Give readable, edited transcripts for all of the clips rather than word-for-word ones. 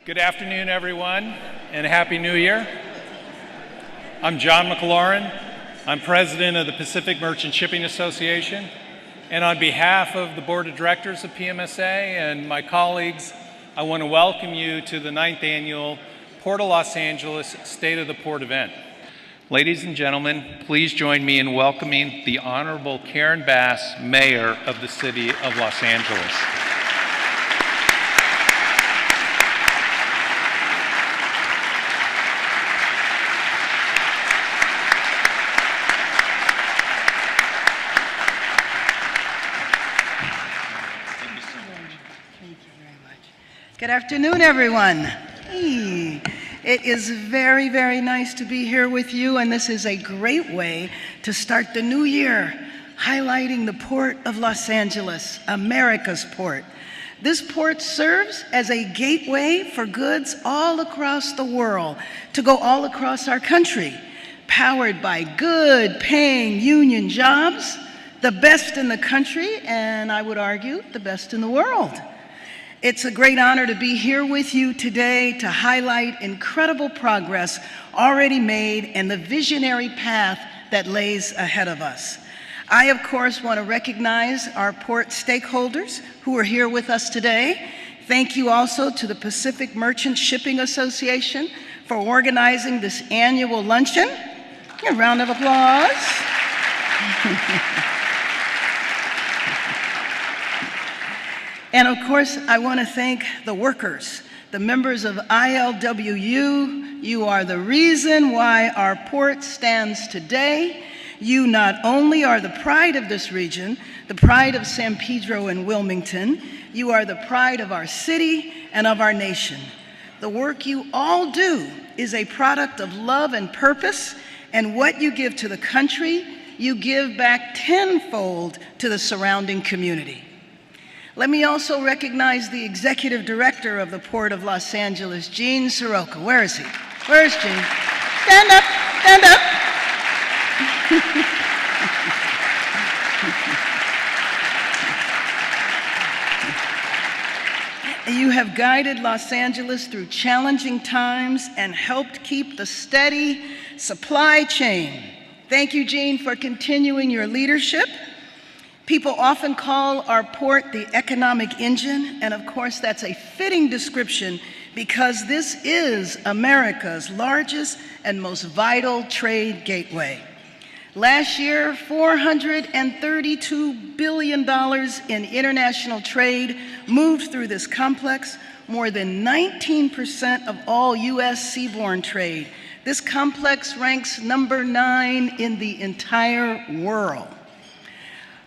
Good afternoon, everyone, and Happy New Year. I'm John McLaurin. I'm president of the Pacific Merchant Shipping Association, and on behalf of the Board of Directors of PMSA and my colleagues, I want to welcome you to the 9th Annual Port of Los Angeles State of the Port event. Ladies and gentlemen, please join me in welcoming the Honorable Karen Bass, Mayor of the City of Los Angeles. Good afternoon, everyone. Hey. It is very, very nice to be here with you, and this is a great way to start the new year, highlighting the Port of Los Angeles, America's port. This port serves as a gateway for goods all across the world to go all across our country, powered by good paying union jobs, the best in the country, and I would argue the best in the world. It's a great honor to be here with you today to highlight incredible progress already made and the visionary path that lays ahead of us. I, of course, want to recognize our port stakeholders who are here with us today. Thank you also to the Pacific Merchant Shipping Association for organizing this annual luncheon. A round of applause. And of course, I want to thank the workers, the members of ILWU. You are the reason why our port stands today. You not only are the pride of this region, the pride of San Pedro and Wilmington, you are the pride of our city and of our nation. The work you all do is a product of love and purpose, and what you give to the country, you give back tenfold to the surrounding community. Let me also recognize the Executive Director of the Port of Los Angeles, Gene Soroka. Where is he? Where is Gene? Stand up, stand up. You have guided Los Angeles through challenging times and helped keep the steady supply chain. Thank you, Gene, for continuing your leadership. People often call our port the economic engine, and of course that's a fitting description because this is America's largest and most vital trade gateway. Last year, $432 billion in international trade moved through this complex, more than 19% of all U.S. seaborne trade. This complex ranks number 9 in the entire world.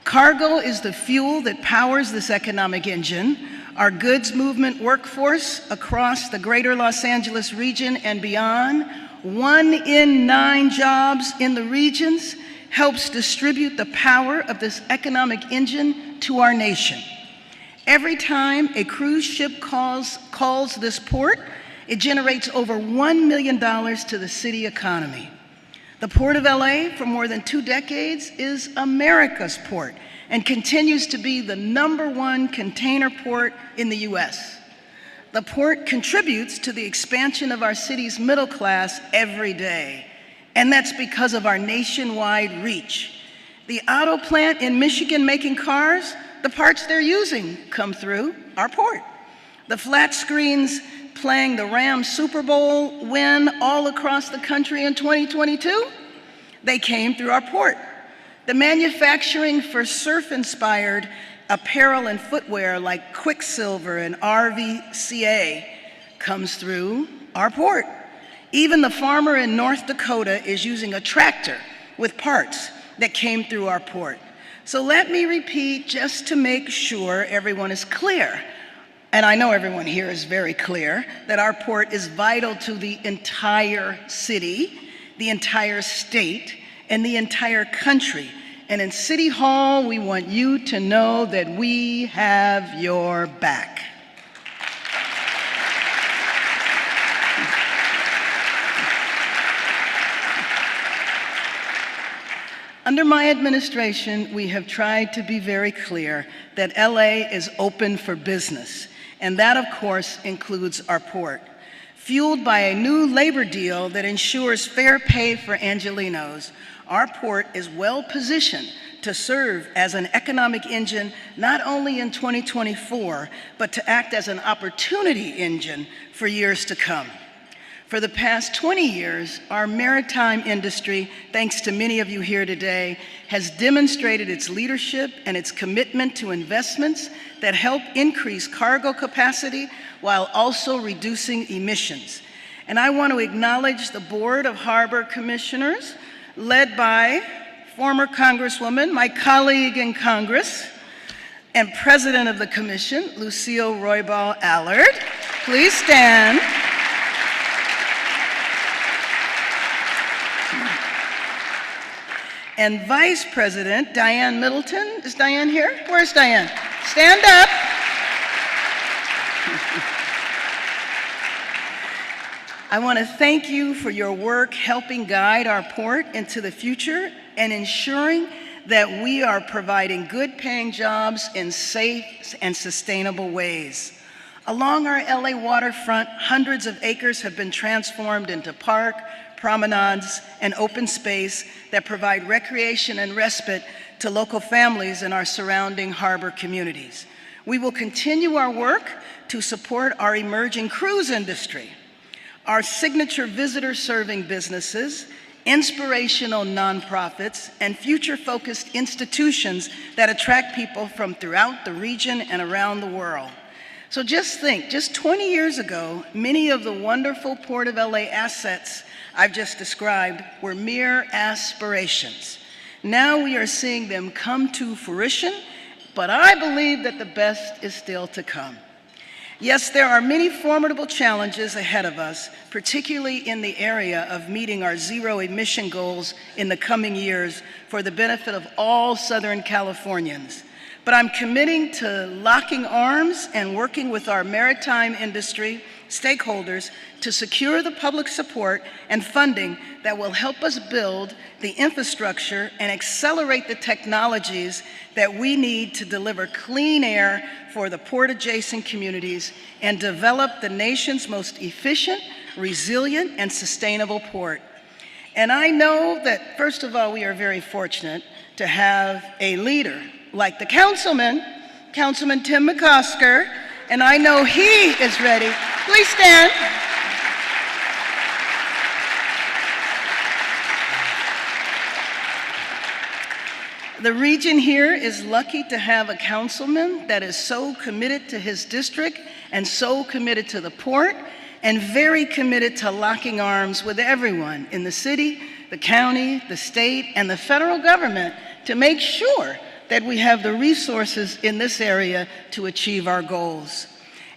Cargo is the fuel that powers this economic engine. Our goods movement workforce across the greater Los Angeles region and beyond, 1 in 9 jobs in the regions, helps distribute the power of this economic engine to our nation. Every time a cruise ship calls this port, it generates over $1 million to the city economy. The Port of LA, for more than 2 decades, is America's port and continues to be the #1 container port in the US. The port contributes to the expansion of our city's middle class every day, and that's because of our nationwide reach. The auto plant in Michigan making cars, the parts they're using come through our port. The flat screens playing the Rams Super Bowl win all across the country in 2022, they came through our port. The manufacturing for surf-inspired apparel and footwear like Quicksilver and RVCA comes through our port. Even the farmer in North Dakota is using a tractor with parts that came through our port. So let me repeat just to make sure everyone is clear. And I know everyone here is very clear that our port is vital to the entire city, the entire state, and the entire country. And in City Hall, we want you to know that we have your back. Under my administration, we have tried to be very clear that LA is open for business. And that, of course, includes our port. Fueled by a new labor deal that ensures fair pay for Angelenos, our port is well positioned to serve as an economic engine not only in 2024, but to act as an opportunity engine for years to come. For the past 20 years, our maritime industry, thanks to many of you here today, has demonstrated its leadership and its commitment to investments that help increase cargo capacity while also reducing emissions. And I want to acknowledge the Board of Harbor Commissioners, led by former Congresswoman, my colleague in Congress, and President of the Commission, Lucille Roybal Allard. Please stand. And Vice President Diane Middleton. Is Diane here? Where's Diane? Stand up. I want to thank you for your work helping guide our port into the future and ensuring that we are providing good-paying jobs in safe and sustainable ways. Along our LA waterfront, hundreds of acres have been transformed into park, promenades, and open space that provide recreation and respite to local families in our surrounding harbor communities. We will continue our work to support our emerging cruise industry, our signature visitor-serving businesses, inspirational nonprofits, and future-focused institutions that attract people from throughout the region and around the world. So just think, just 20 years ago, many of the wonderful Port of LA assets I've just described were mere aspirations. Now we are seeing them come to fruition, but I believe that the best is still to come. Yes, there are many formidable challenges ahead of us, particularly in the area of meeting our zero emission goals in the coming years for the benefit of all Southern Californians. But I'm committing to locking arms and working with our maritime industry stakeholders to secure the public support and funding that will help us build the infrastructure and accelerate the technologies that we need to deliver clean air for the port-adjacent communities and develop the nation's most efficient, resilient, and sustainable port. And I know that, first of all, we are very fortunate to have a leader like the Councilman Tim McCosker, and I know he is ready. Please stand. The region here is lucky to have a councilman that is so committed to his district and so committed to the port and very committed to locking arms with everyone in the city, the county, the state, and the federal government to make sure that we have the resources in this area to achieve our goals.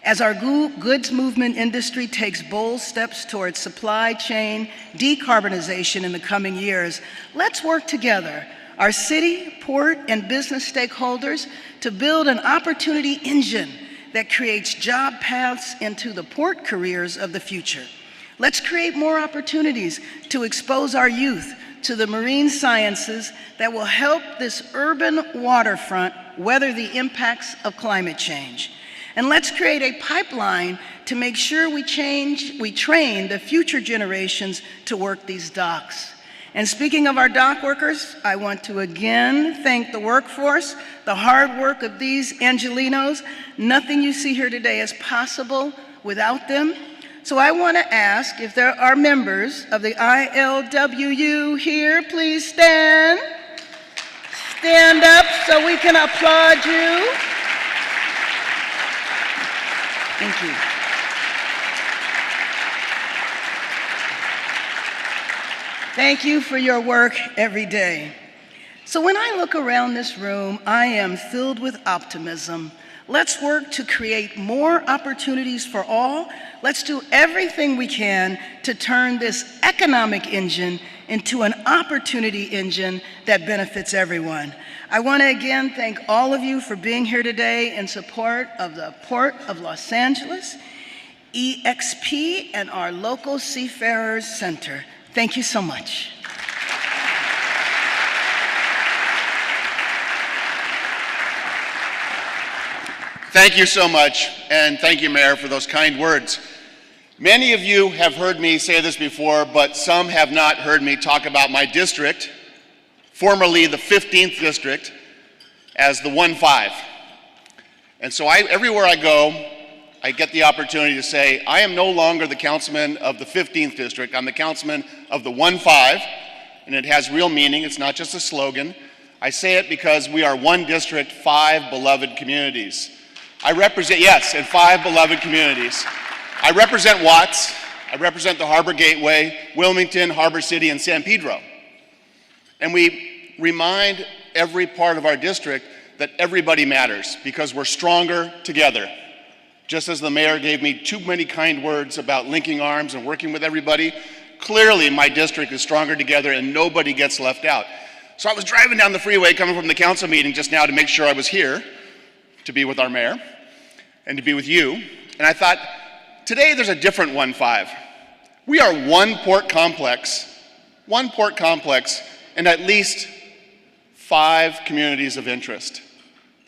As our goods movement industry takes bold steps towards supply chain decarbonization in the coming years, let's work together, our city, port, and business stakeholders, to build an opportunity engine that creates job paths into the port careers of the future. Let's create more opportunities to expose our youth to the marine sciences that will help this urban waterfront weather the impacts of climate change. And let's create a pipeline to make sure we train the future generations to work these docks. And speaking of our dock workers, I want to again thank the workforce, the hard work of these Angelenos. Nothing you see here today is possible without them. So I want to ask if there are members of the ILWU here, please stand. Stand up so we can applaud you. Thank you. Thank you for your work every day. So when I look around this room, I am filled with optimism. Let's work to create more opportunities for all. Let's do everything we can to turn this economic engine into an opportunity engine that benefits everyone. I want to again thank all of you for being here today in support of the Port of Los Angeles, EXP, and our local Seafarers Center. Thank you so much. Thank you so much, and thank you, Mayor, for those kind words. Many of you have heard me say this before, but some have not heard me talk about my district, formerly the 15th district, as the 1-5. And so everywhere I go, I get the opportunity to say, I am no longer the councilman of the 15th district, I'm the councilman of the 1-5, and it has real meaning, it's not just a slogan. I say it because we are one district, 5 beloved communities. I represent, yes, and 5 beloved communities. I represent Watts, I represent the Harbor Gateway, Wilmington, Harbor City, and San Pedro. And we remind every part of our district that everybody matters because we're stronger together. Just as the mayor gave me too many kind words about linking arms and working with everybody, clearly my district is stronger together and nobody gets left out. So I was driving down the freeway coming from the council meeting just now to make sure I was here to be with our mayor and to be with you. And I thought, today there's a different 1-5. We are one port complex and at least 5 communities of interest.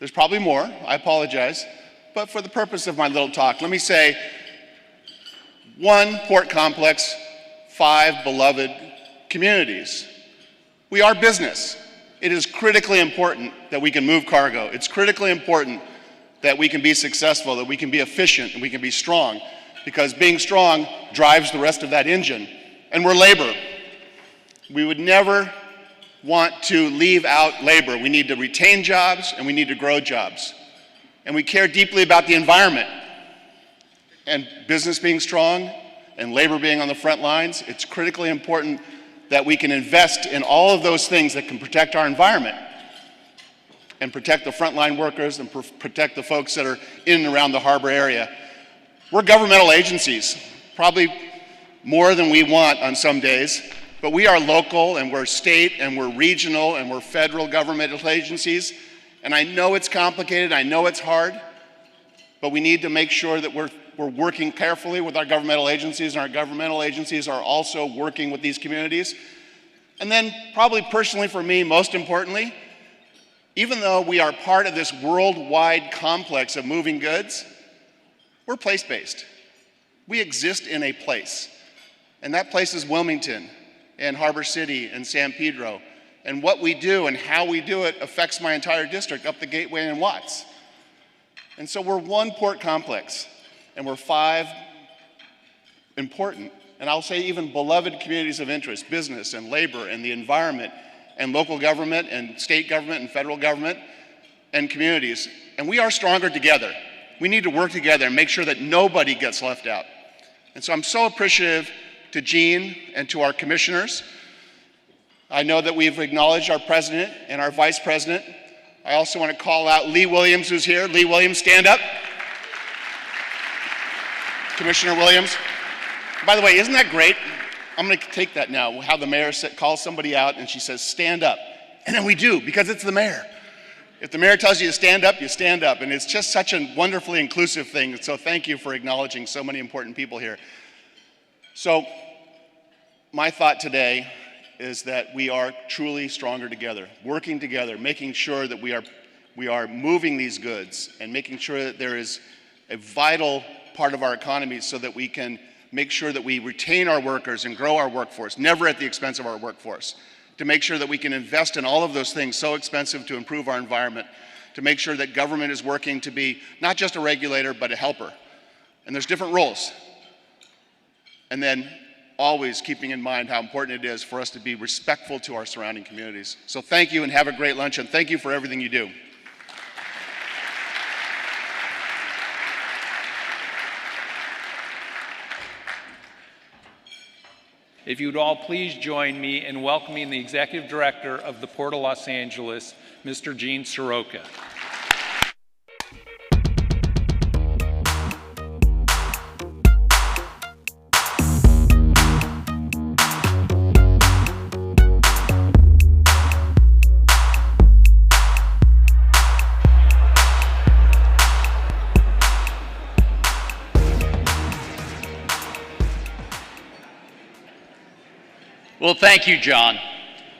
There's probably more, I apologize, but for the purpose of my little talk, let me say 1 port complex, 5 beloved communities. We are business. It is critically important that we can move cargo. It's critically important that we can be successful, that we can be efficient, and we can be strong, because being strong drives the rest of that engine. And we're labor. We would never want to leave out labor. We need to retain jobs and we need to grow jobs. And we care deeply about the environment. And business being strong and labor being on the front lines, it's critically important that we can invest in all of those things that can protect our environment and protect the frontline workers and protect the folks that are in and around the harbor area. We're governmental agencies, probably more than we want on some days, but we are local and we're state and we're regional and we're federal governmental agencies. And I know it's complicated, I know it's hard, but we need to make sure that we're working carefully with our governmental agencies, and our governmental agencies are also working with these communities. And then probably personally for me, most importantly, even though we are part of this worldwide complex of moving goods, we're place-based. We exist in a place. And that place is Wilmington and Harbor City and San Pedro. And what we do and how we do it affects my entire district up the Gateway and Watts. And so we're one port complex, and we're 5 important, and I'll say even beloved communities of interest, business and labor and the environment and local government and state government and federal government and communities. And we are stronger together. We need to work together and make sure that nobody gets left out. And so I'm so appreciative to Jean and to our commissioners. I know that we've acknowledged our president and our vice president. I also want to call out Lee Williams, who's here. Lee Williams, stand up. Commissioner Williams. By the way, isn't that great? I'm going to take that now, how the mayor calls somebody out and she says, stand up. And then we do, because it's the mayor. If the mayor tells you to stand up, you stand up. And it's just such a wonderfully inclusive thing. So thank you for acknowledging so many important people here. So my thought today is that we are truly stronger together, working together, making sure that we are moving these goods and making sure that there is a vital part of our economy so that we can make sure that we retain our workers and grow our workforce, never at the expense of our workforce, to make sure that we can invest in all of those things so expensive to improve our environment, to make sure that government is working to be not just a regulator, but a helper. And there's different roles. And then always keeping in mind how important it is for us to be respectful to our surrounding communities. So thank you and have a great lunch, and thank you for everything you do. If you would all please join me in welcoming the Executive Director of the Port of Los Angeles, Mr. Gene Soroka. Well, thank you, John.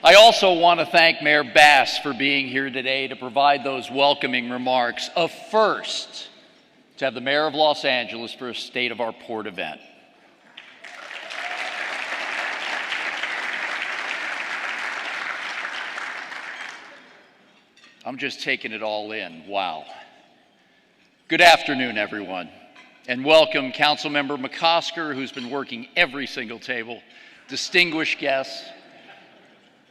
I also want to thank Mayor Bass for being here today to provide those welcoming remarks. A first to have the Mayor of Los Angeles for a State of Our Port event. I'm just taking it all in. Wow. Good afternoon, everyone, and welcome Councilmember McCosker, who's been working every single table, distinguished guests,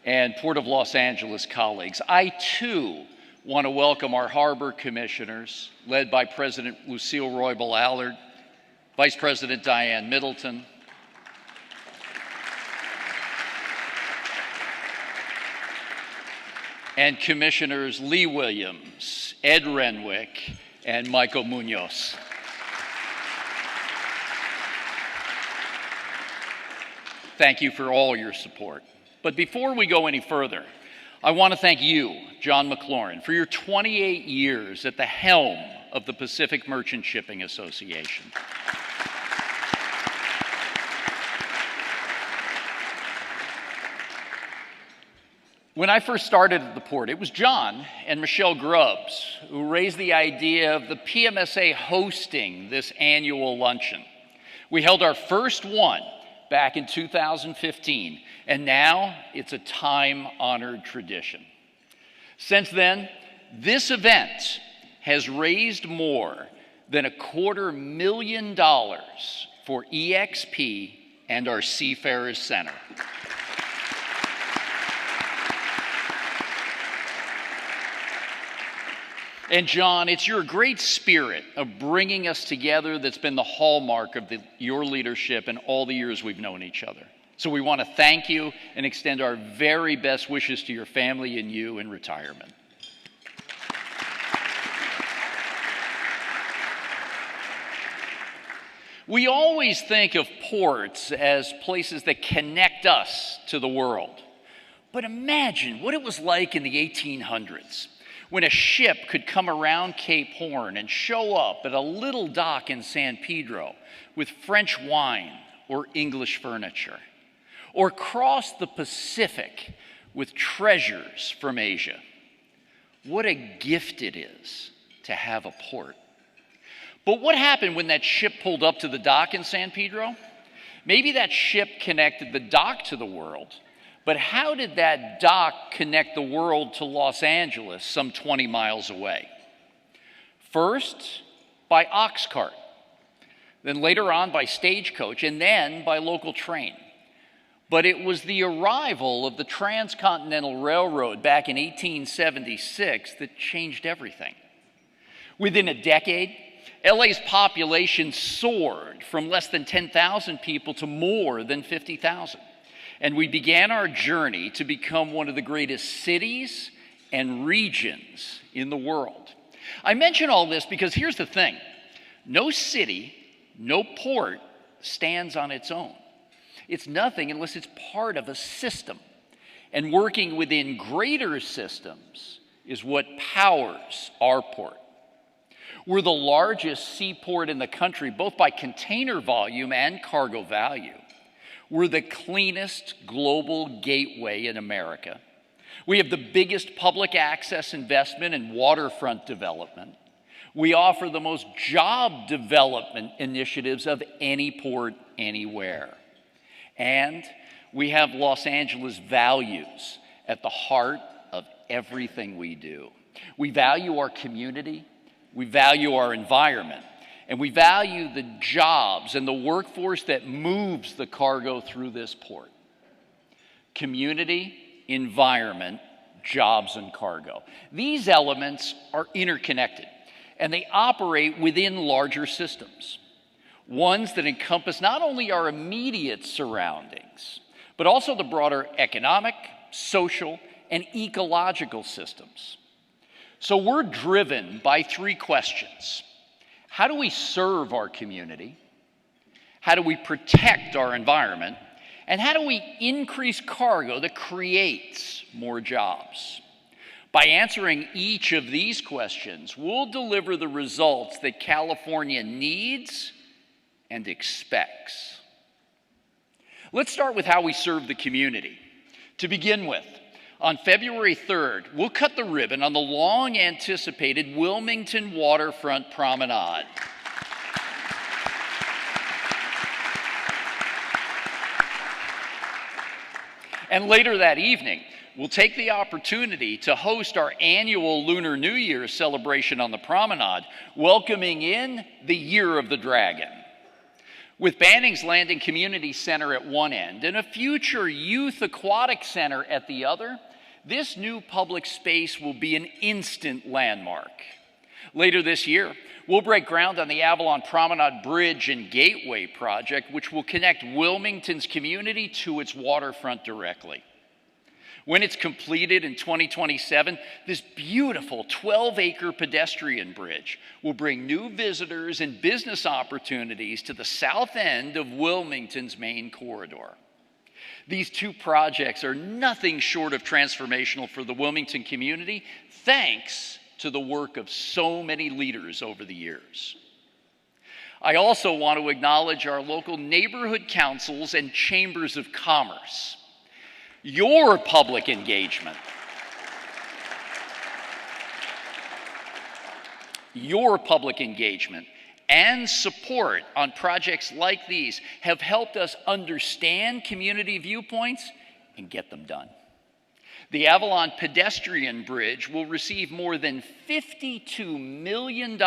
and Port of Los Angeles colleagues. I, too, want to welcome our harbor commissioners, led by President Lucille Roybal Allard, Vice President Diane Middleton, and Commissioners Lee Williams, Ed Renwick, and Michael Munoz. Thank you for all your support. But before we go any further, I want to thank you, John McLaurin, for your 28 years at the helm of the Pacific Merchant Shipping Association. When I first started at the port, it was John and Michelle Grubbs who raised the idea of the PMSA hosting this annual luncheon. We held our first one back in 2015, and now it's a time-honored tradition. Since then, this event has raised more than $250,000 for EXP and our Seafarers Center. And John, it's your great spirit of bringing us together that's been the hallmark of your leadership in all the years we've known each other. So we want to thank you and extend our very best wishes to your family and you in retirement. We always think of ports as places that connect us to the world. But imagine what it was like in the 1800s. When a ship could come around Cape Horn and show up at a little dock in San Pedro with French wine or English furniture, or cross the Pacific with treasures from Asia. What a gift it is to have a port. But what happened when that ship pulled up to the dock in San Pedro? Maybe that ship connected the dock to the world, but how did that dock connect the world to Los Angeles, some 20 miles away? First, by ox cart, then later on by stagecoach, and then by local train. But it was the arrival of the Transcontinental Railroad back in 1876 that changed everything. Within a decade, LA's population soared from less than 10,000 people to more than 50,000. And we began our journey to become one of the greatest cities and regions in the world. I mention all this because here's the thing. No city, no port stands on its own. It's nothing unless it's part of a system. And working within greater systems is what powers our port. We're the largest seaport in the country, both by container volume and cargo value. We're the cleanest global gateway in America. We have the biggest public access investment in waterfront development. We offer the most job development initiatives of any port anywhere. And we have Los Angeles values at the heart of everything we do. We value our community, we value our environment, and we value the jobs and the workforce that moves the cargo through this port. Community, environment, jobs, and cargo. These elements are interconnected, and they operate within larger systems. Ones that encompass not only our immediate surroundings, but also the broader economic, social, and ecological systems. So we're driven by three questions. How do we serve our community? How do we protect our environment? And how do we increase cargo that creates more jobs? By answering each of these questions, we'll deliver the results that California needs and expects. Let's start with how we serve the community. To begin with, on February 3rd, we'll cut the ribbon on the long-anticipated Wilmington Waterfront Promenade. And later that evening, we'll take the opportunity to host our annual Lunar New Year celebration on the promenade, welcoming in the Year of the Dragon. With Banning's Landing Community Center at one end and a future youth aquatic center at the other, this new public space will be an instant landmark. Later this year, we'll break ground on the Avalon Promenade Bridge and Gateway project, which will connect Wilmington's community to its waterfront directly. When it's completed in 2027, this beautiful 12-acre pedestrian bridge will bring new visitors and business opportunities to the south end of Wilmington's main corridor. These two projects are nothing short of transformational for the Wilmington community, thanks to the work of so many leaders over the years. I also want to acknowledge our local neighborhood councils and chambers of commerce. Your public engagement, and support on projects like these have helped us understand community viewpoints and get them done. The Avalon Pedestrian Bridge will receive more than $52 million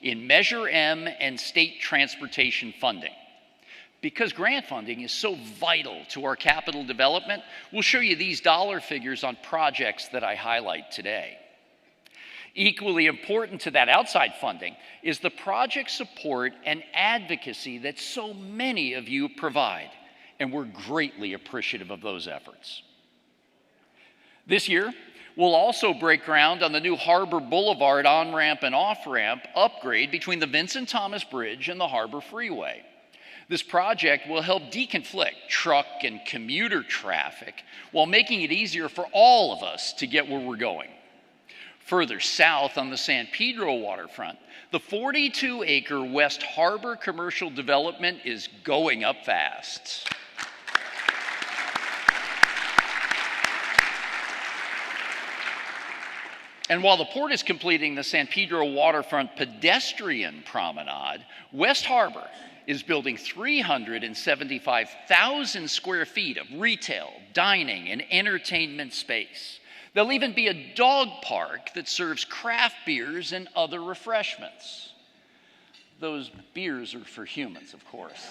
in Measure M and state transportation funding. Because grant funding is so vital to our capital development, we'll show you these dollar figures on projects that I highlight today. Equally important to that outside funding is the project support and advocacy that so many of you provide, and we're greatly appreciative of those efforts. This year, we'll also break ground on the new Harbor Boulevard on-ramp and off-ramp upgrade between the Vincent Thomas Bridge and the Harbor Freeway. This project will help deconflict truck and commuter traffic while making it easier for all of us to get where we're going. Further south on the San Pedro waterfront, the 42-acre West Harbor commercial development is going up fast. And while the port is completing the San Pedro waterfront pedestrian promenade, West Harbor is building 375,000 square feet of retail, dining, and entertainment space. There'll even be a dog park that serves craft beers and other refreshments. Those beers are for humans, of course.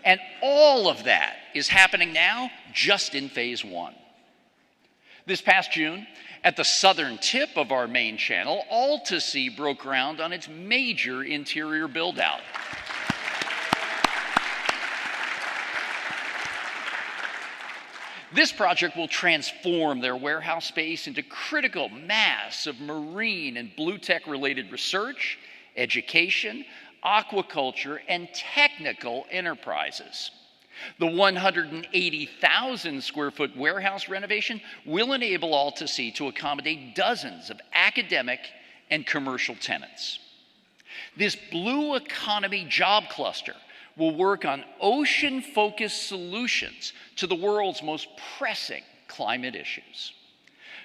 And all of that is happening now just in phase one. This past June, at the southern tip of our main channel, Altasea broke ground on its major interior build-out. This project will transform their warehouse space into critical mass of marine and blue tech-related research, education, aquaculture, and technical enterprises. The 180,000 square foot warehouse renovation will enable Altasea to accommodate dozens of academic and commercial tenants. This blue economy job cluster will work on ocean-focused solutions to the world's most pressing climate issues.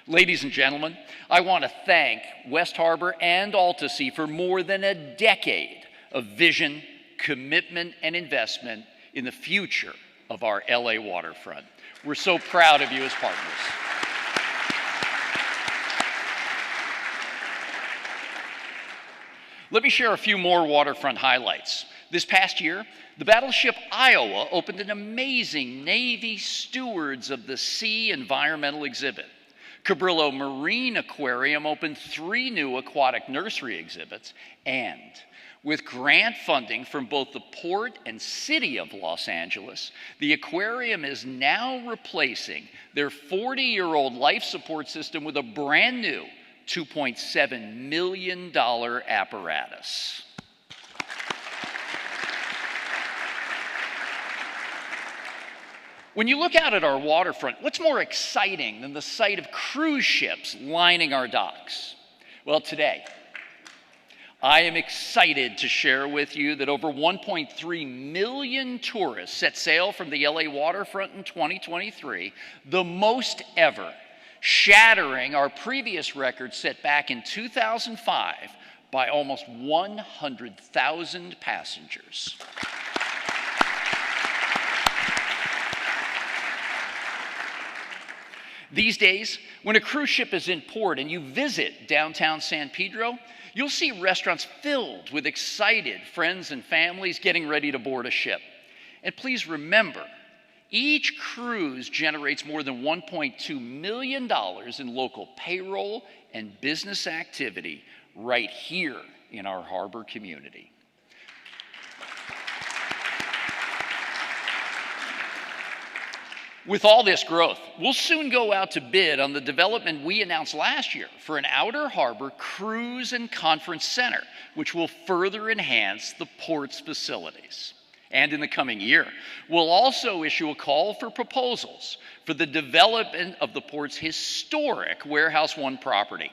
Ladies and gentlemen, I want to thank West Harbor and Altasea for more than a decade of vision, commitment, and investment in the future of our LA waterfront. We're so proud of you as partners. Let me share a few more waterfront highlights. This past year, the battleship Iowa opened an amazing Navy Stewards of the Sea environmental exhibit. Cabrillo Marine Aquarium opened 3 new aquatic nursery exhibits, and with grant funding from both the Port and City of Los Angeles, the aquarium is now replacing their 40-year-old life support system with a brand new $2.7 million apparatus. When you look out at our waterfront, what's more exciting than the sight of cruise ships lining our docks? Well, today, I am excited to share with you that over 1.3 million tourists set sail from the LA waterfront in 2023, the most ever, shattering our previous record set back in 2005 by almost 100,000 passengers. These days, when a cruise ship is in port and you visit downtown San Pedro, you'll see restaurants filled with excited friends and families getting ready to board a ship. And please remember, each cruise generates more than $1.2 million in local payroll and business activity right here in our harbor community. With all this growth, we'll soon go out to bid on the development we announced last year for an outer harbor cruise and conference center, which will further enhance the port's facilities. And in the coming year, we'll also issue a call for proposals for the development of the port's historic Warehouse One property.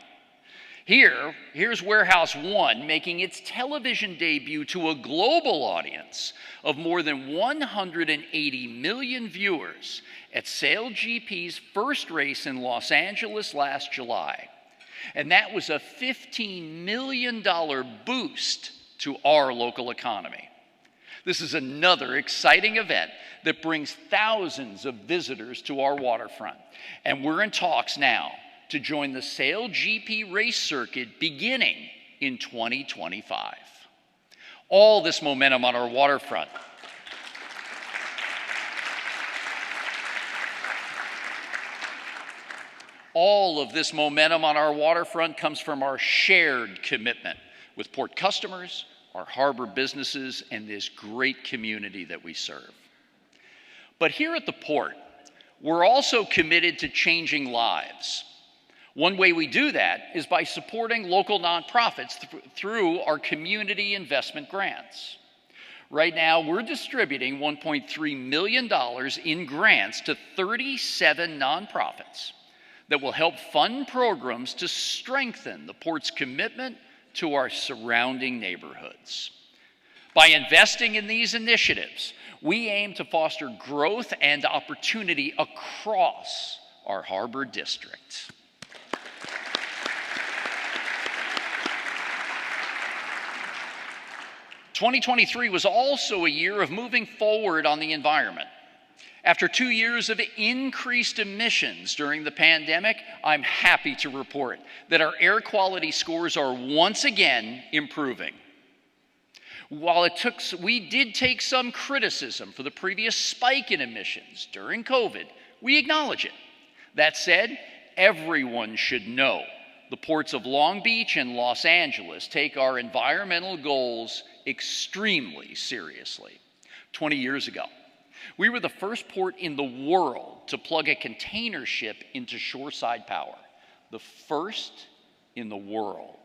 Here's Warehouse One making its television debut to a global audience of more than 180 million viewers at SailGP's first race in Los Angeles last July. And that was a $15 million boost to our local economy. This is another exciting event that brings thousands of visitors to our waterfront. And we're in talks now to join the SailGP race circuit beginning in 2025. All this momentum on our waterfront comes from our shared commitment with port customers, our harbor businesses, and this great community that we serve. But here at the port, we're also committed to changing lives. One way we do that is by supporting local nonprofits through our community investment grants. Right now, we're distributing $1.3 million in grants to 37 nonprofits that will help fund programs to strengthen the port's commitment to our surrounding neighborhoods. By investing in these initiatives, we aim to foster growth and opportunity across our harbor district. 2023 was also a year of moving forward on the environment. After 2 years of increased emissions during the pandemic, I'm happy to report that our air quality scores are once again improving. While we did take some criticism for the previous spike in emissions during COVID, we acknowledge it. That said, everyone should know the ports of Long Beach and Los Angeles take our environmental goals extremely seriously. 20 years ago, we were the first port in the world to plug a container ship into shoreside power. The first in the world.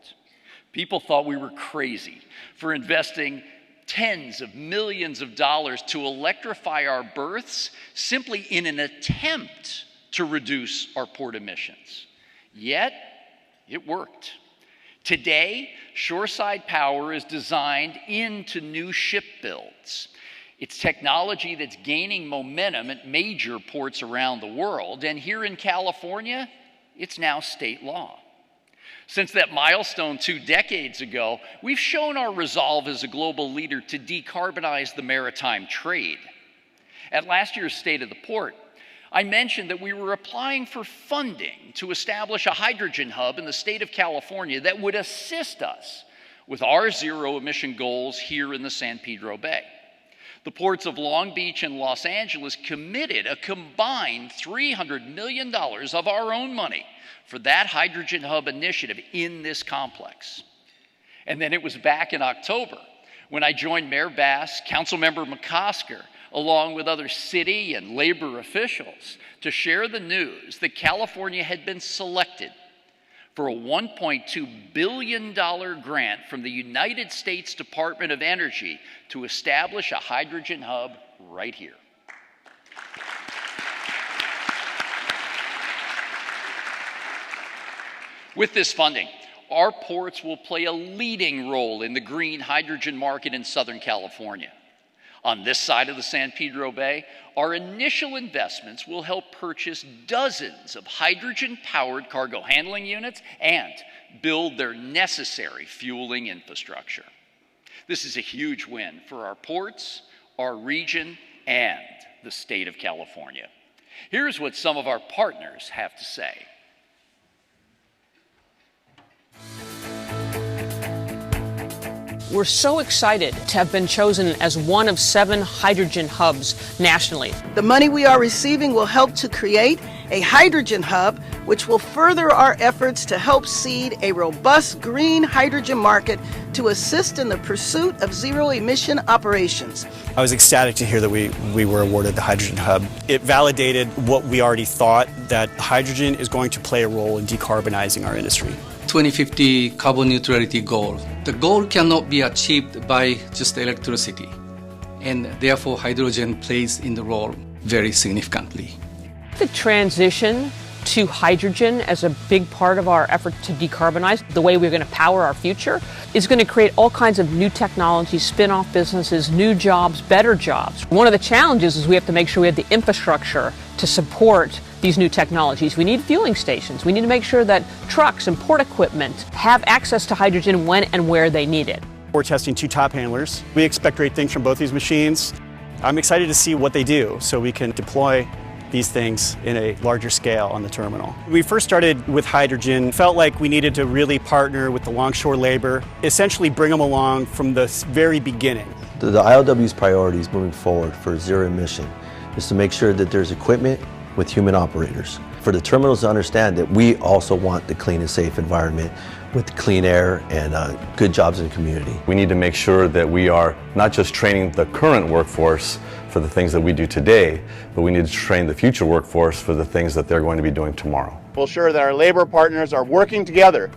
People thought we were crazy for investing tens of millions of dollars to electrify our berths simply in an attempt to reduce our port emissions. Yet, it worked. Today, shoreside power is designed into new ship builds. It's technology that's gaining momentum at major ports around the world, and here in California, it's now state law. Since that milestone 2 decades ago, we've shown our resolve as a global leader to decarbonize the maritime trade. At last year's State of the Port, I mentioned that we were applying for funding to establish a hydrogen hub in the state of California that would assist us with our zero emission goals here in the San Pedro Bay. The ports of Long Beach and Los Angeles committed a combined $300 million of our own money for that hydrogen hub initiative in this complex. And then it was back in October when I joined Mayor Bass, Councilmember McCosker, along with other city and labor officials, to share the news that California had been selected for a $1.2 billion grant from the United States Department of Energy to establish a hydrogen hub right here. With this funding, our ports will play a leading role in the green hydrogen market in Southern California. On this side of the San Pedro Bay, our initial investments will help purchase dozens of hydrogen-powered cargo handling units and build their necessary fueling infrastructure. This is a huge win for our ports, our region, and the state of California. Here's what some of our partners have to say. We're so excited to have been chosen as one of 7 hydrogen hubs nationally. The money we are receiving will help to create a hydrogen hub, which will further our efforts to help seed a robust green hydrogen market to assist in the pursuit of zero-emission operations. I was ecstatic to hear that we were awarded the Hydrogen Hub. It validated what we already thought, that hydrogen is going to play a role in decarbonizing our industry. 2050 carbon neutrality goal. The goal cannot be achieved by just electricity, and therefore hydrogen plays in the role very significantly. The transition to hydrogen as a big part of our effort to decarbonize, the way we're going to power our future, is going to create all kinds of new technologies, spin-off businesses, new jobs, better jobs. One of the challenges is we have to make sure we have the infrastructure to support these new technologies. We need fueling stations. We need to make sure that trucks and port equipment have access to hydrogen when and where they need it. We're testing 2 top handlers. We expect great things from both these machines. I'm excited to see what they do so we can deploy these things in a larger scale on the terminal. We first started with hydrogen, felt like we needed to really partner with the longshore labor, essentially bring them along from the very beginning. The ILW's priorities moving forward for zero emission is to make sure that there's equipment with human operators. For the terminals to understand that we also want the clean and safe environment with clean air and good jobs in the community. We need to make sure that we are not just training the current workforce for the things that we do today, but we need to train the future workforce for the things that they're going to be doing tomorrow. We'll ensure that our labor partners are working together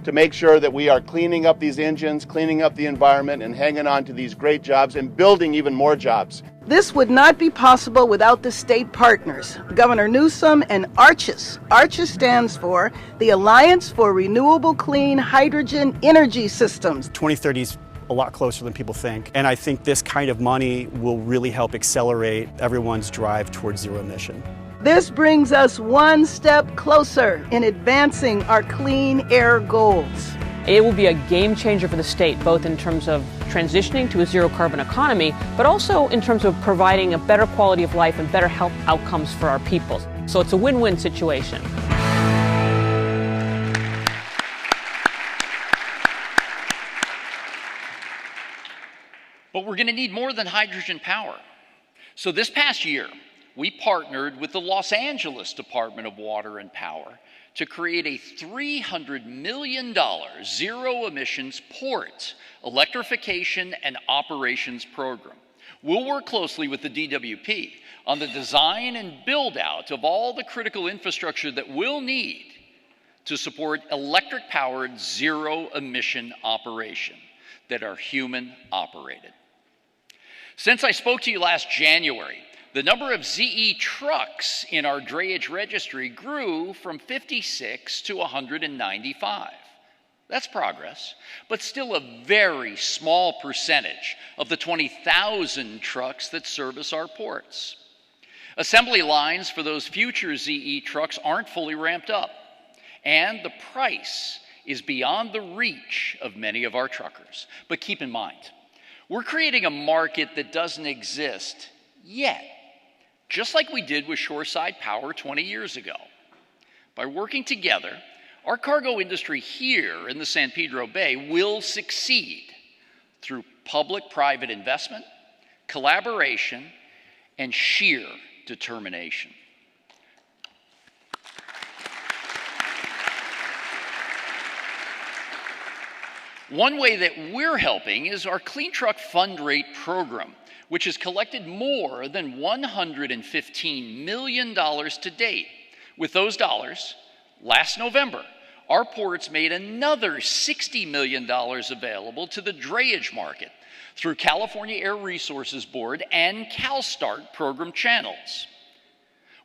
to make sure that we are cleaning up these engines, cleaning up the environment, and hanging on to these great jobs and building even more jobs. This would not be possible without the state partners, Governor Newsom and ARCHES. ARCHES stands for the Alliance for Renewable Clean Hydrogen Energy Systems. 2030 is a lot closer than people think, and I think this kind of money will really help accelerate everyone's drive towards zero emission. This brings us one step closer in advancing our clean air goals. It will be a game changer for the state, both in terms of transitioning to a zero carbon economy, but also in terms of providing a better quality of life and better health outcomes for our people. So it's a win-win situation. But we're going to need more than hydrogen power. So this past year, we partnered with the Los Angeles Department of Water and Power to create a $300 million zero emissions port electrification and operations program. We'll work closely with the DWP on the design and build out of all the critical infrastructure that we'll need to support electric powered zero emission operation that are human operated. Since I spoke to you last January, the number of ZE trucks in our drayage registry grew from 56 to 195. That's progress, but still a very small percentage of the 20,000 trucks that service our ports. Assembly lines for those future ZE trucks aren't fully ramped up, and the price is beyond the reach of many of our truckers. But keep in mind, we're creating a market that doesn't exist yet, just like we did with Shoreside Power 20 years ago. By working together, our cargo industry here in the San Pedro Bay will succeed through public-private investment, collaboration, and sheer determination. One way that we're helping is our Clean Truck Fund Rate program, which has collected more than $115 million to date. With those dollars, last November, our ports made another $60 million available to the drayage market through California Air Resources Board and CalSTART program channels.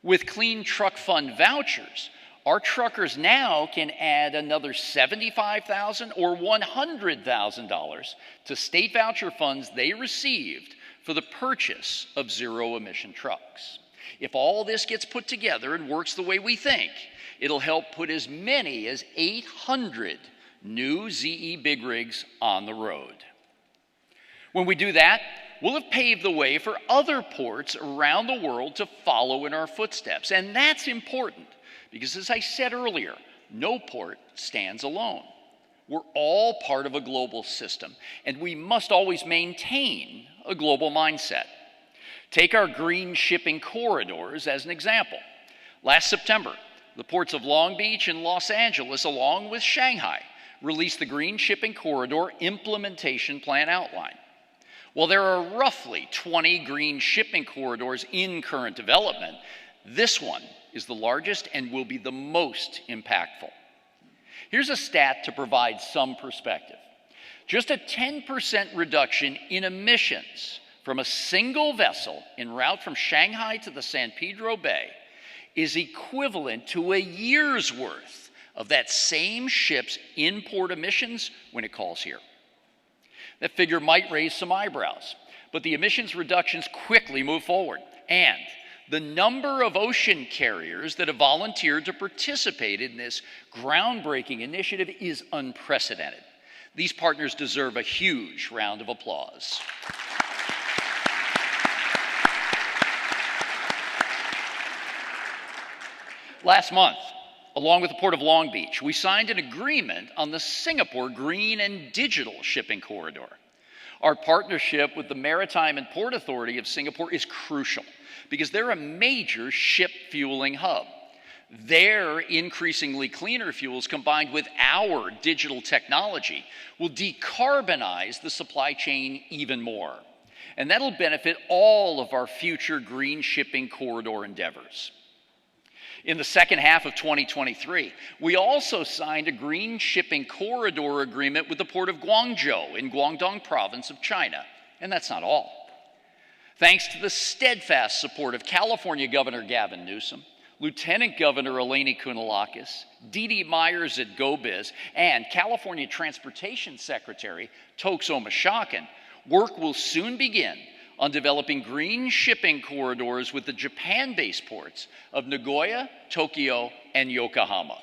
With Clean Truck Fund vouchers, our truckers now can add another $75,000 or $100,000 to state voucher funds they received for the purchase of zero-emission trucks. If all this gets put together and works the way we think, it'll help put as many as 800 new ZE big rigs on the road. When we do that, will have paved the way for other ports around the world to follow in our footsteps. And that's important because, as I said earlier, no port stands alone. We're all part of a global system, and we must always maintain a global mindset. Take our green shipping corridors as an example. Last September, the ports of Long Beach and Los Angeles, along with Shanghai, released the Green Shipping Corridor Implementation Plan outline. While there are roughly 20 green shipping corridors in current development, this one is the largest and will be the most impactful. Here's a stat to provide some perspective. Just a 10% reduction in emissions from a single vessel en route from Shanghai to the San Pedro Bay is equivalent to a year's worth of that same ship's in-port emissions when it calls here. That figure might raise some eyebrows, but the emissions reductions quickly move forward, and the number of ocean carriers that have volunteered to participate in this groundbreaking initiative is unprecedented. These partners deserve a huge round of applause. Last month, along with the Port of Long Beach, we signed an agreement on the Singapore Green and Digital Shipping Corridor. Our partnership with the Maritime and Port Authority of Singapore is crucial because they're a major ship fueling hub. Their increasingly cleaner fuels combined with our digital technology will decarbonize the supply chain even more. And that'll benefit all of our future green shipping corridor endeavors. In the second half of 2023, we also signed a green shipping corridor agreement with the Port of Guangzhou in Guangdong Province of China. And that's not all. Thanks to the steadfast support of California Governor Gavin Newsom, Lieutenant Governor Eleni Kounalakis, Dee Myers at GoBiz, and California Transportation Secretary Tokso Mashakin, work will soon begin on developing green shipping corridors with the Japan-based ports of Nagoya, Tokyo, and Yokohama.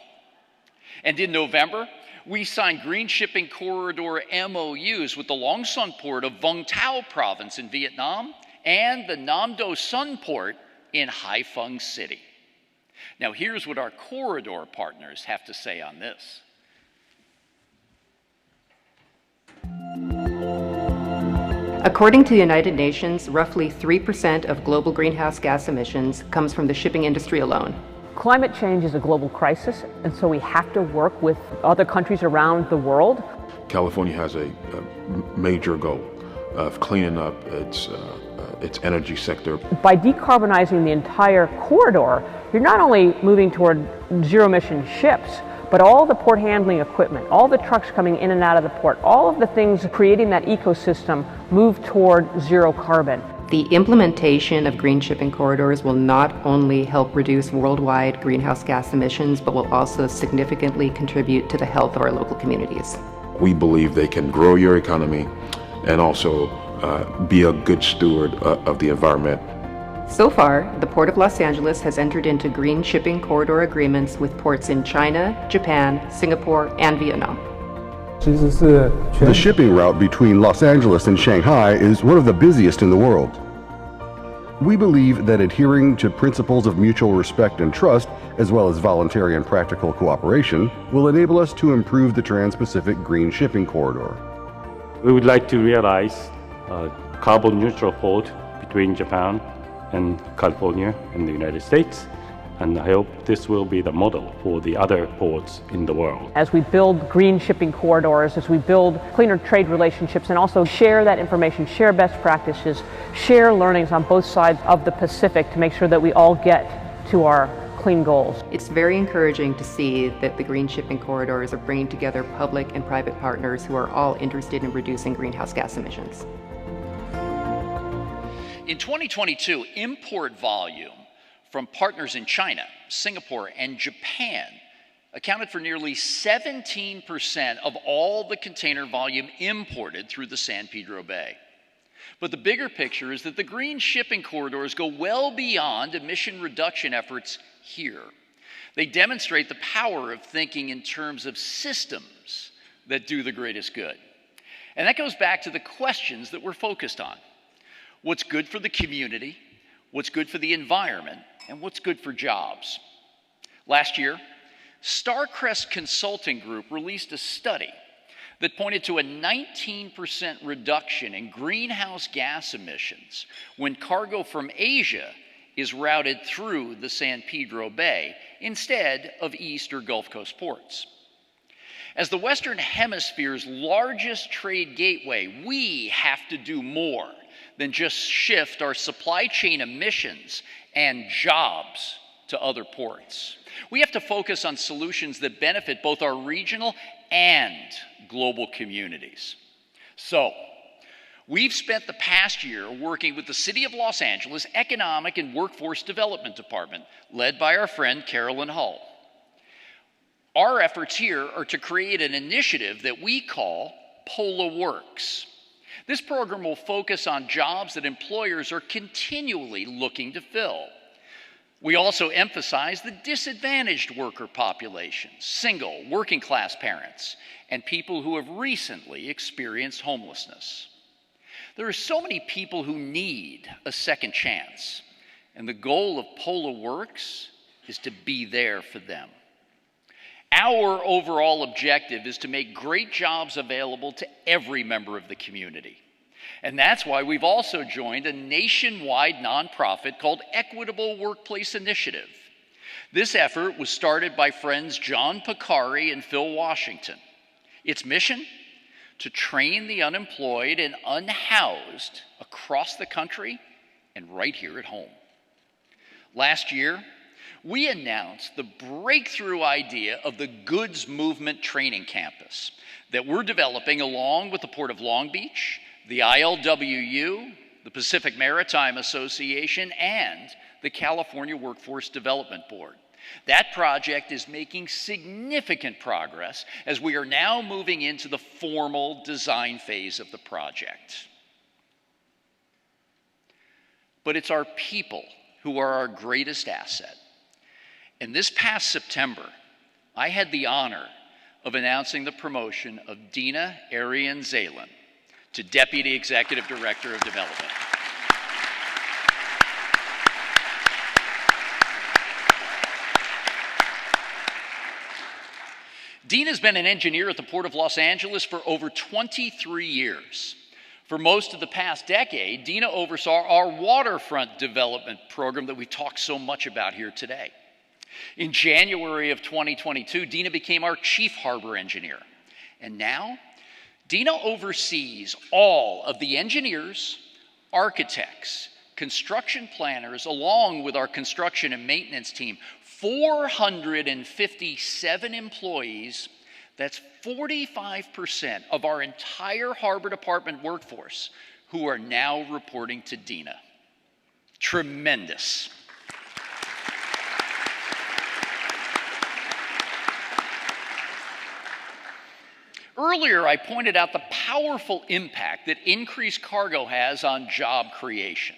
And in November, we signed green shipping corridor MOUs with the Longsun Port of Vung Tau Province in Vietnam and the Nam Do Sun Port in Haiphong City. Now, here's what our corridor partners have to say on this. According to the United Nations, roughly 3% of global greenhouse gas emissions comes from the shipping industry alone. Climate change is a global crisis, and so we have to work with other countries around the world. California has a major goal of cleaning up its energy sector. By decarbonizing the entire corridor, you're not only moving toward zero-emission ships, but all the port handling equipment, all the trucks coming in and out of the port, all of the things creating that ecosystem move toward zero carbon. The implementation of green shipping corridors will not only help reduce worldwide greenhouse gas emissions, but will also significantly contribute to the health of our local communities. We believe they can grow your economy and also be a good steward of the environment. So far, the Port of Los Angeles has entered into green shipping corridor agreements with ports in China, Japan, Singapore, and Vietnam. The shipping route between Los Angeles and Shanghai is one of the busiest in the world. We believe that adhering to principles of mutual respect and trust, as well as voluntary and practical cooperation, will enable us to improve the Trans-Pacific Green Shipping Corridor. We would like to realize a carbon-neutral port between Japan and California in the United States, and I hope this will be the model for the other ports in the world. As we build green shipping corridors, as we build cleaner trade relationships, and also share that information, share best practices, share learnings on both sides of the Pacific to make sure that we all get to our clean goals. It's very encouraging to see that the green shipping corridors are bringing together public and private partners who are all interested in reducing greenhouse gas emissions. In 2022, import volume from partners in China, Singapore, and Japan accounted for nearly 17% of all the container volume imported through the San Pedro Bay. But the bigger picture is that the green shipping corridors go well beyond emission reduction efforts here. They demonstrate the power of thinking in terms of systems that do the greatest good. And that goes back to the questions that we're focused on. what's good for the community, what's good for the environment, and what's good for jobs. Last year, Starcrest Consulting Group released a study that pointed to a 19% reduction in greenhouse gas emissions when cargo from Asia is routed through the San Pedro Bay instead of East or Gulf Coast ports. As the Western Hemisphere's largest trade gateway, we have to do more than just shift our supply chain emissions and jobs to other ports. We have to focus on solutions that benefit both our regional and global communities. So, we've spent the past year working with the City of Los Angeles Economic and Workforce Development Department, led by our friend Carolyn Hull. Our efforts here are to create an initiative that we call POLA Works. This program will focus on jobs that employers are continually looking to fill. We also emphasize the disadvantaged worker populations, single, working class parents, and people who have recently experienced homelessness. There are so many people who need a second chance, and the goal of POLA Works is to be there for them. Our overall objective is to make great jobs available to every member of the community. And that's why we've also joined a nationwide nonprofit called Equitable Workplace Initiative. This effort was started by friends John Picari and Phil Washington. Its mission? To train the unemployed and unhoused across the country and right here at home. Last year, we announced the breakthrough idea of the Goods Movement Training Campus that we're developing along with the Port of Long Beach, the ILWU, the Pacific Maritime Association, and the California Workforce Development Board. That project is making significant progress as we are now moving into the formal design phase of the project. But it's our people who are our greatest asset. And this past September, I had the honor of announcing the promotion of Dina Arian-Zalen to Deputy Executive Director of Development. Dina's been an engineer at the Port of Los Angeles for over 23 years. For most of the past decade, Dina oversaw our waterfront development program that we talk so much about here today. In January of 2022, Dina became our Chief Harbor Engineer. And now, Dina oversees all of the engineers, architects, construction planners, along with our construction and maintenance team, 457 employees. That's 45% of our entire Harbor Department workforce who are now reporting to Dina. Tremendous. Earlier, I pointed out the powerful impact that increased cargo has on job creation.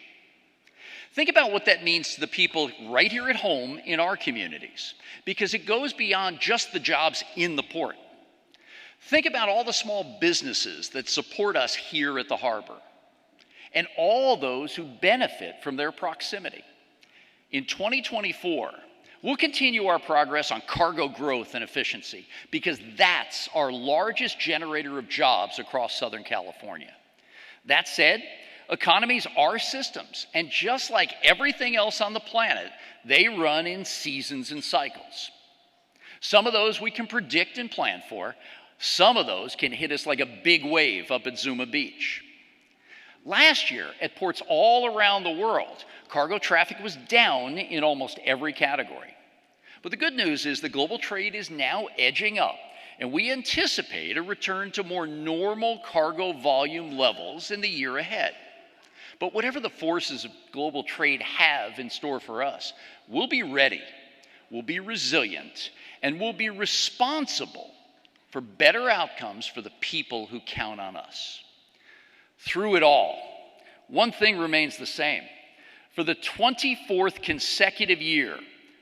Think about what that means to the people right here at home in our communities, because it goes beyond just the jobs in the port. Think about all the small businesses that support us here at the harbor, and all those who benefit from their proximity. In 2024, we'll continue our progress on cargo growth and efficiency, because that's our largest generator of jobs across Southern California. That said, economies are systems, and just like everything else on the planet, they run in seasons and cycles. Some of those we can predict and plan for. Some of those can hit us like a big wave up at Zuma Beach. Last year, at ports all around the world, cargo traffic was down in almost every category. But the good news is that global trade is now edging up, and we anticipate a return to more normal cargo volume levels in the year ahead. But whatever the forces of global trade have in store for us, we'll be ready, we'll be resilient, and we'll be responsible for better outcomes for the people who count on us. Through it all, one thing remains the same. For the 24th consecutive year,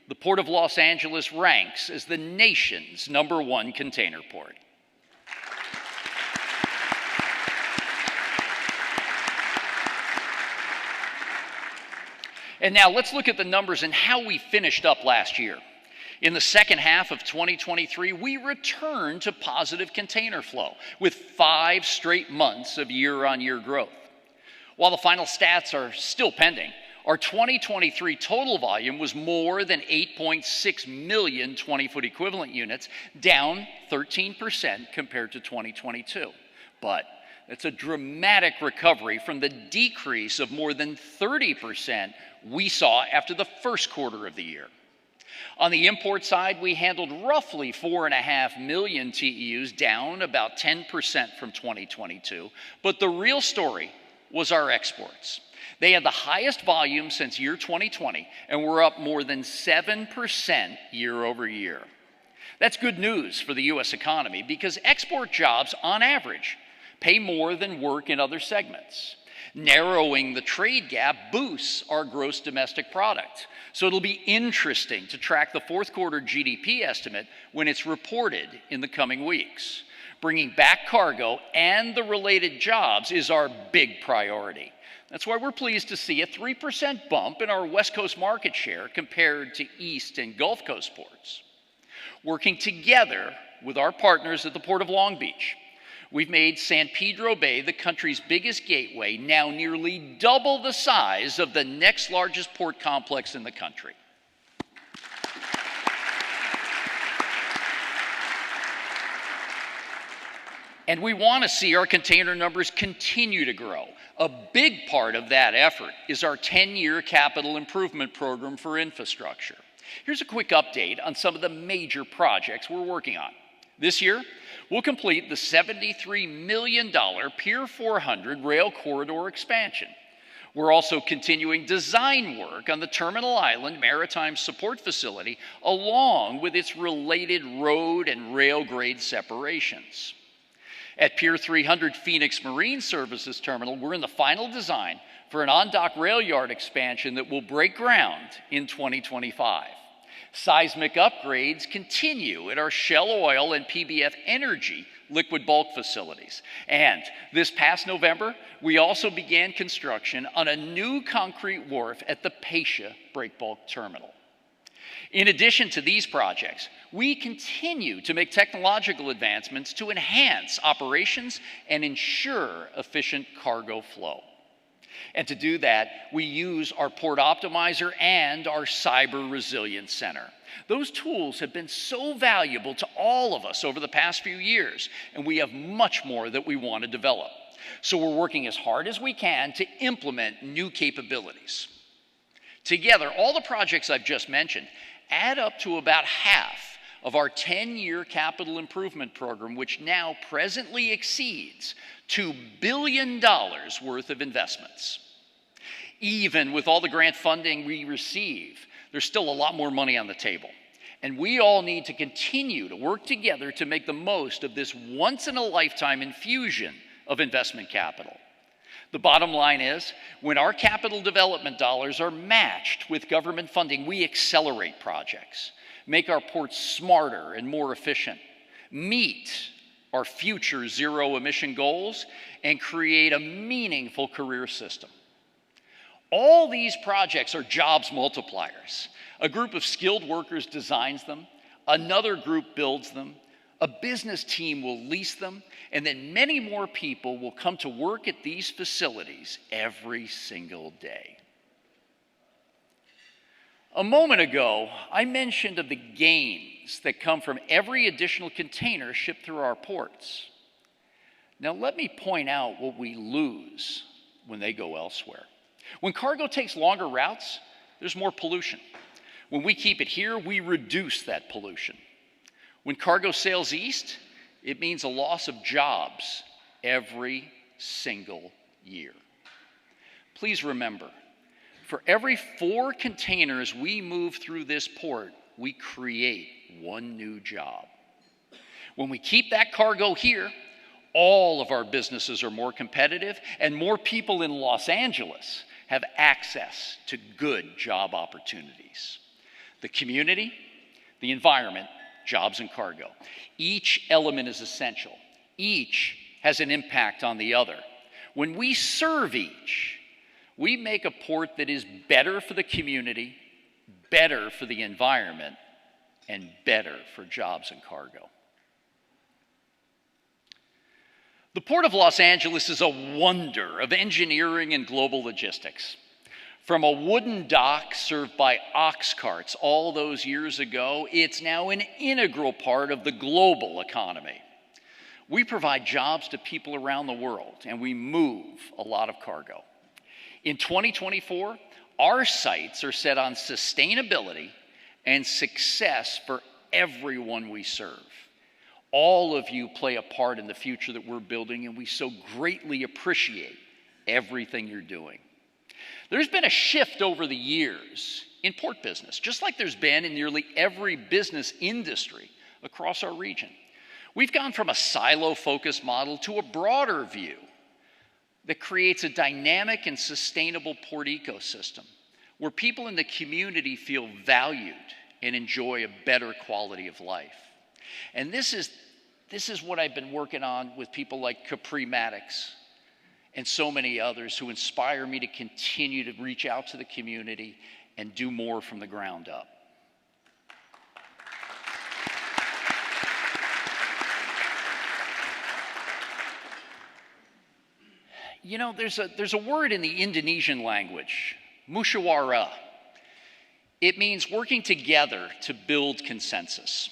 the Port of Los Angeles ranks as the nation's #1 container port. And now let's look at the numbers and how we finished up last year. In the second half of 2023, we returned to positive container flow with 5 straight months of year-on-year growth. While the final stats are still pending, our 2023 total volume was more than 8.6 million 20-foot equivalent units, down 13% compared to 2022. But it's a dramatic recovery from the decrease of more than 30% we saw after the first quarter of the year. On the import side, we handled roughly 4.5 million TEUs, down about 10% from 2022. But the real story was our exports. They had the highest volume since year 2020 and were up more than 7% year over year. That's good news for the U.S. economy because export jobs, on average, pay more than work in other segments. Narrowing the trade gap boosts our gross domestic product. So it'll be interesting to track the fourth quarter GDP estimate when it's reported in the coming weeks. Bringing back cargo and the related jobs is our big priority. That's why we're pleased to see a 3% bump in our West Coast market share compared to East and Gulf Coast ports. Working together with our partners at the Port of Long Beach, we've made San Pedro Bay the country's biggest gateway, now nearly double the size of the next largest port complex in the country. And we want to see our container numbers continue to grow. A big part of that effort is our 10-year capital improvement program for infrastructure. Here's a quick update on some of the major projects we're working on. This year, we'll complete the $73 million Pier 400 rail corridor expansion. We're also continuing design work on the Terminal Island Maritime Support Facility, along with its related road and rail grade separations. At Pier 300 Phoenix Marine Services Terminal, we're in the final design for an on-dock rail yard expansion that will break ground in 2025. Seismic upgrades continue at our Shell Oil and PBF Energy liquid bulk facilities. And this past November, we also began construction on a new concrete wharf at the Pasha Breakbulk Terminal. In addition to these projects, we continue to make technological advancements to enhance operations and ensure efficient cargo flow. And to do that, we use our Port Optimizer and our Cyber Resilience Center. Those tools have been so valuable to all of us over the past few years, and we have much more that we want to develop. So we're working as hard as we can to implement new capabilities. Together, all the projects I've just mentioned add up to about half of our 10-year capital improvement program, which now presently exceeds $2 billion worth of investments. Even with all the grant funding we receive, there's still a lot more money on the table. And we all need to continue to work together to make the most of this once-in-a-lifetime infusion of investment capital. The bottom line is, when our capital development dollars are matched with government funding, we accelerate projects, make our ports smarter and more efficient, meet our future zero-emission goals, and create a meaningful career system. All these projects are jobs multipliers. A group of skilled workers designs them, another group builds them, a business team will lease them, and then many more people will come to work at these facilities every single day. A moment ago, I mentioned of the gains that come from every additional container shipped through our ports. Now let me point out what we lose when they go elsewhere. When cargo takes longer routes, there's more pollution. When we keep it here, we reduce that pollution. When cargo sails east, it means a loss of jobs every single year. Please remember, for every 4 containers we move through this port, we create 1 new job. When we keep that cargo here, all of our businesses are more competitive, and more people in Los Angeles have access to good job opportunities. The community, the environment, jobs and cargo. Each element is essential. Each has an impact on the other. When we serve each, We make a port that is better for the community, better for the environment, and better for jobs and cargo. The Port of Los Angeles is a wonder of engineering and global logistics. From a wooden dock served by ox carts all those years ago, it's now an integral part of the global economy. We provide jobs to people around the world, and we move a lot of cargo. In 2024, our sights are set on sustainability and success for everyone we serve. All of you play a part in the future that we're building, and we so greatly appreciate everything you're doing. There's been a shift over the years in port business, just like there's been in nearly every business industry across our region. We've gone from a silo-focused model to a broader view that creates a dynamic and sustainable port ecosystem where people in the community feel valued and enjoy a better quality of life. And this is what I've been working on with people like Capri Maddox and so many others who inspire me to continue to reach out to the community and do more from the ground up. You know, there's a word in the Indonesian language, musyawarah. It means working together to build consensus.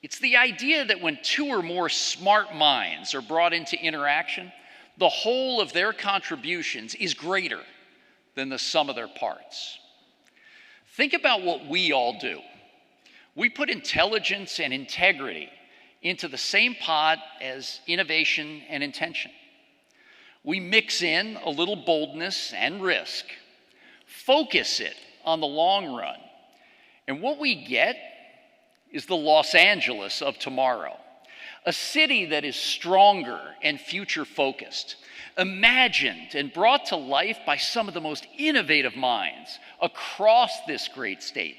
It's the idea that when two or more smart minds are brought into interaction, the whole of their contributions is greater than the sum of their parts. Think about what we all do. We put intelligence and integrity into the same pot as innovation and intention. We mix in a little boldness and risk, focus it on the long run, and what we get is the Los Angeles of tomorrow, a city that is stronger and future-focused, imagined and brought to life by some of the most innovative minds across this great state,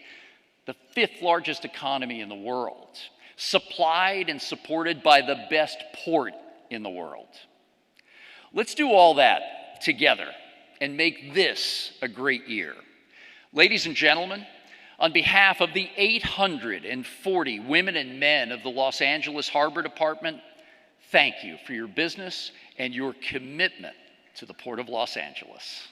the fifth largest economy in the world, supplied and supported by the best port in the world. Let's do all that together and make this a great year. Ladies and gentlemen, on behalf of the 840 women and men of the Los Angeles Harbor Department, thank you for your business and your commitment to the Port of Los Angeles.